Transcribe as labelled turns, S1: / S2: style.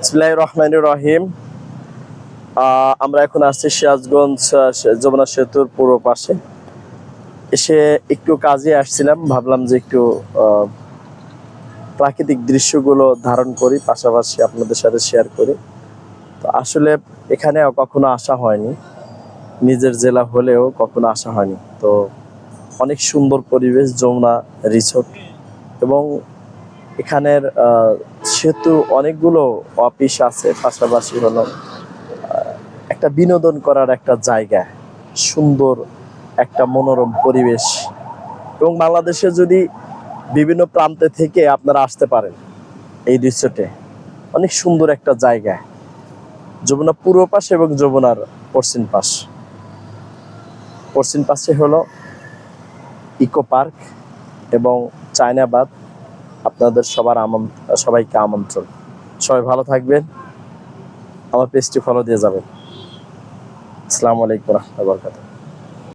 S1: বিসমিল্লাহির রহমানির রহিম। আমরা এখন আসছি সিরাজগঞ্জ যমুনা সেতুর পূর্ব পাশে। এসে একটু কাজে আসছিলাম, ভাবলাম যে একটু প্রাকৃতিক দৃশ্যগুলো ধারণ করি, পাশাপাশি আপনাদের সাথে শেয়ার করি। তো আসলে এখানে কখনো আসা হয়নি, নিজের জেলা হলেও কখনো আসা হয়নি। তো অনেক সুন্দর পরিবেশ, যমুনা রিসোর্ট, এবং এখানের সেতু অনেকগুলো অফিস আছে, পাশাপাশি হলো একটা বিনোদন করার একটা জায়গা, সুন্দর একটা মনোরম পরিবেশ। এবং বাংলাদেশে যদি বিভিন্ন প্রান্তে থেকে আপনারা আসতে পারেন এই রিসোর্টে, অনেক সুন্দর একটা জায়গা, যমুনা পূর্ব পাশ এবং যমুনার পশ্চিম পাশ। পশ্চিম পাশে হলো ইকো পার্ক এবং চায়নাবাদ। আপনাদের সবাইকে আমন্ত্রণ। সবাই ভালো থাকবেন, আমার পেজটি ফলো দিয়ে যাবেন। আসসালামু আলাইকুম ওয়া রাহমাতুল্লাহি ওয়া বারাকাতুহু।